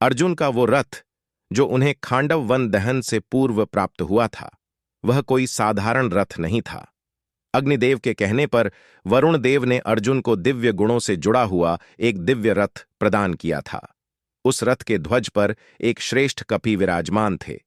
अर्जुन का वो रथ जो उन्हें खांडव वन दहन से पूर्व प्राप्त हुआ था, वह कोई साधारण रथ नहीं था। अग्निदेव के कहने पर वरुण देव ने अर्जुन को दिव्य गुणों से जुड़ा हुआ एक दिव्य रथ प्रदान किया था। उस रथ के ध्वज पर एक श्रेष्ठ कपि विराजमान थे।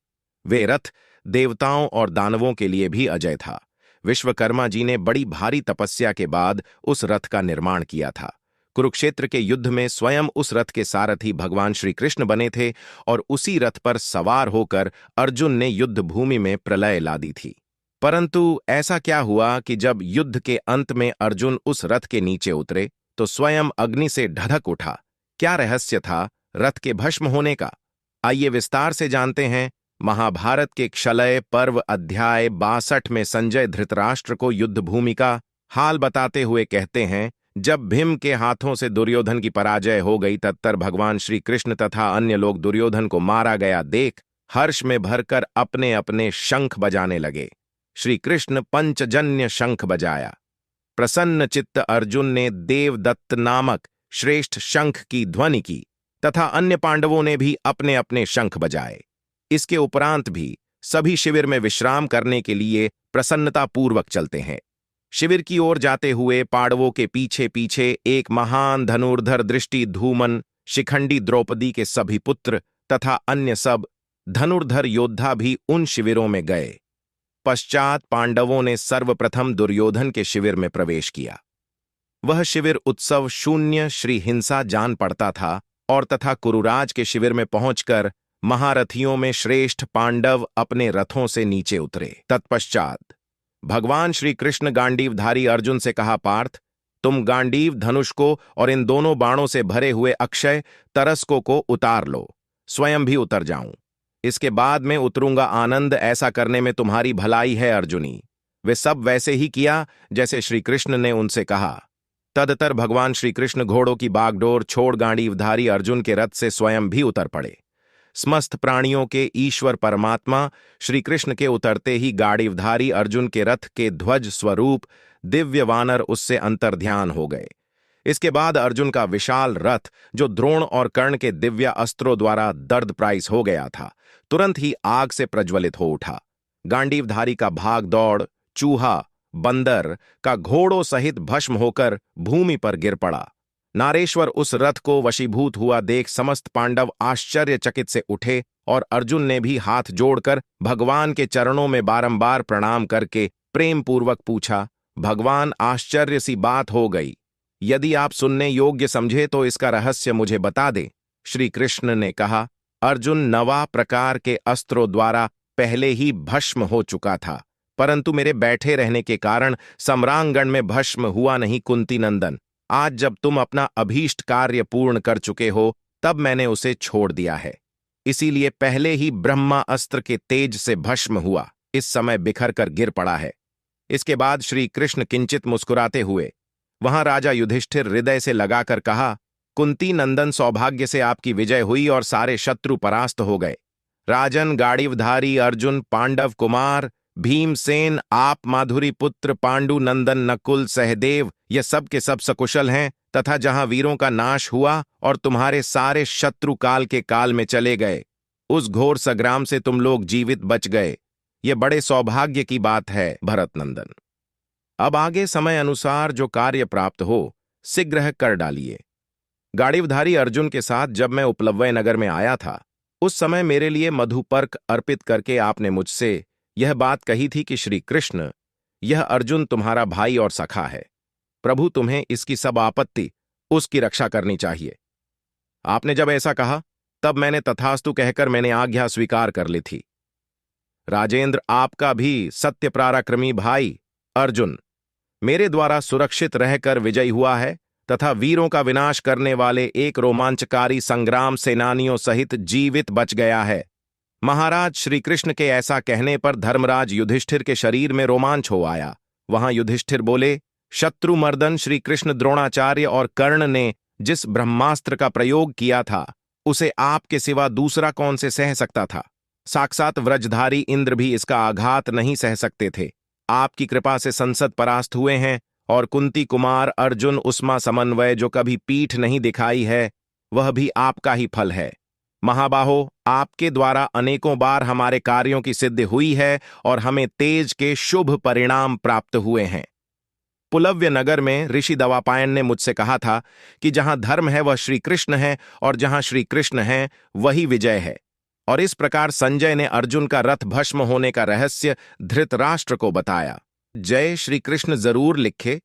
वे रथ देवताओं और दानवों के लिए भी अजय था। विश्वकर्मा जी ने बड़ी भारी तपस्या के बाद उस रथ का निर्माण किया था। कुरुक्षेत्र के युद्ध में स्वयं उस रथ के सारथी भगवान श्री कृष्ण बने थे और उसी रथ पर सवार होकर अर्जुन ने युद्ध भूमि में प्रलय ला दी थी। परंतु ऐसा क्या हुआ कि जब युद्ध के अंत में अर्जुन उस रथ के नीचे उतरे तो स्वयं अग्नि से ढधक उठा। क्या रहस्य था रथ के भस्म होने का? आइए विस्तार से जानते हैं। महाभारत के क्षलय पर्व अध्याय 62 में संजय धृतराष्ट्र को युद्ध भूमि का हाल बताते हुए कहते हैं, जब भीम के हाथों से दुर्योधन की पराजय हो गई तत्तर भगवान श्री कृष्ण तथा अन्य लोग दुर्योधन को मारा गया देख हर्ष में भरकर अपने अपने शंख बजाने लगे। श्री कृष्ण पंचजन्य शंख बजाया। प्रसन्न चित्त अर्जुन ने देवदत्त नामक श्रेष्ठ शंख की ध्वनि की तथा अन्य पांडवों ने भी अपने अपने शंख बजाए। इसके उपरांत भी सभी शिविर में विश्राम करने के लिए प्रसन्नतापूर्वक चलते हैं। शिविर की ओर जाते हुए पांडवों के पीछे पीछे एक महान धनुर्धर दृष्टि धूमन शिखंडी द्रौपदी के सभी पुत्र तथा अन्य सब धनुर्धर योद्धा भी उन शिविरों में गए। पश्चात पांडवों ने सर्वप्रथम दुर्योधन के शिविर में प्रवेश किया। वह शिविर उत्सव शून्य श्री हिंसा जान पड़ता था और तथा कुरुराज के शिविर में पहुंचकर महारथियों में श्रेष्ठ पांडव अपने रथों से नीचे उतरे। तत्पश्चात भगवान श्री कृष्ण गांडीवधारी अर्जुन से कहा, पार्थ, तुम गांडीव धनुष को और इन दोनों बाणों से भरे हुए अक्षय तरस्कों को उतार लो, स्वयं भी उतर जाऊं। इसके बाद मैं उतरूंगा। आनंद ऐसा करने में तुम्हारी भलाई है अर्जुनी। वे सब वैसे ही किया जैसे श्री कृष्ण ने उनसे कहा। तदतर भगवान श्री कृष्ण घोड़ों की बागडोर छोड़ गांडीवधारी अर्जुन के रथ से स्वयं भी उतर पड़े। समस्त प्राणियों के ईश्वर परमात्मा श्री कृष्ण के उतरते ही गांडीवधारी अर्जुन के रथ के ध्वज स्वरूप दिव्य वानर उससे अंतर्ध्यान हो गए। इसके बाद अर्जुन का विशाल रथ, जो द्रोण और कर्ण के दिव्य अस्त्रों द्वारा दर्दप्रायिस हो गया था, तुरंत ही आग से प्रज्वलित हो उठा। गांडीवधारी का भाग दौड़ चूहा बंदर का घोड़ों सहित भस्म होकर भूमि पर गिर पड़ा। नारेश्वर उस रथ को वशीभूत हुआ देख समस्त पांडव आश्चर्यचकित से उठे और अर्जुन ने भी हाथ जोड़कर भगवान के चरणों में बारंबार प्रणाम करके प्रेम पूर्वक पूछा, भगवान, आश्चर्य सी बात हो गई। यदि आप सुनने योग्य समझे तो इसका रहस्य मुझे बता दें। श्री कृष्ण ने कहा, अर्जुन नवा प्रकार के अस्त्रों द्वारा पहले ही भस्म हो चुका था, परंतु मेरे बैठे रहने के कारण सम्रांगण में भस्म हुआ नहीं। कुंती नंदन, आज जब तुम अपना अभीष्ट कार्य पूर्ण कर चुके हो तब मैंने उसे छोड़ दिया है। इसीलिए पहले ही ब्रह्मा अस्त्र के तेज से भस्म हुआ, इस समय बिखर कर गिर पड़ा है। इसके बाद श्री कृष्ण किंचित मुस्कुराते हुए वहां राजा युधिष्ठिर हृदय से लगाकर कहा, कुंती नंदन, सौभाग्य से आपकी विजय हुई और सारे शत्रु परास्त हो गए। राजन, गांडीवधारी अर्जुन, पांडव कुमार भीमसेन, आप माधुरी पुत्र पांडु नंदन नकुल सहदेव, ये सब के सब सकुशल हैं तथा जहां वीरों का नाश हुआ और तुम्हारे सारे शत्रु काल के काल में चले गए, उस घोर संग्राम से तुम लोग जीवित बच गए। ये बड़े सौभाग्य की बात है भरत नंदन। अब आगे समय अनुसार जो कार्य प्राप्त हो शीघ्र कर डालिए। गांडीवधारी अर्जुन के साथ जब मैं उपलव्य नगर में आया था, उस समय मेरे लिए मधुपर्क अर्पित करके आपने मुझसे यह बात कही थी कि श्री कृष्ण, यह अर्जुन तुम्हारा भाई और सखा है। प्रभु तुम्हें इसकी सब आपत्ति उसकी रक्षा करनी चाहिए। आपने जब ऐसा कहा तब मैंने तथास्तु कहकर मैंने आज्ञा स्वीकार कर ली थी। राजेंद्र, आपका भी सत्य पराक्रमी भाई अर्जुन मेरे द्वारा सुरक्षित रहकर विजयी हुआ है तथा वीरों का विनाश करने वाले एक रोमांचकारी संग्राम सेनानियों सहित जीवित बच गया है। महाराज श्री कृष्ण के ऐसा कहने पर धर्मराज युधिष्ठिर के शरीर में रोमांच हो आया। वहां युधिष्ठिर बोले, शत्रुमर्दन श्री कृष्ण द्रोणाचार्य और कर्ण ने जिस ब्रह्मास्त्र का प्रयोग किया था उसे आपके सिवा दूसरा कौन से सह सकता था। साक्षात व्रजधारी इंद्र भी इसका आघात नहीं सह सकते थे। आपकी कृपा से संसद परास्त हुए हैं और कुंती कुमार अर्जुन उस्मा समन्वय जो कभी पीठ नहीं दिखाई है, वह भी आपका ही फल है। महाबाहो, आपके द्वारा अनेकों बार हमारे कार्यों की सिद्धि हुई है और हमें तेज के शुभ परिणाम प्राप्त हुए हैं। पुलव्य नगर में ऋषि दवापायन ने मुझसे कहा था कि जहां धर्म है वह श्री कृष्ण है और जहां श्री कृष्ण है वही विजय है। और इस प्रकार संजय ने अर्जुन का रथ भस्म होने का रहस्य धृतराष्ट्र को बताया। जय श्री कृष्ण जरूर लिखे।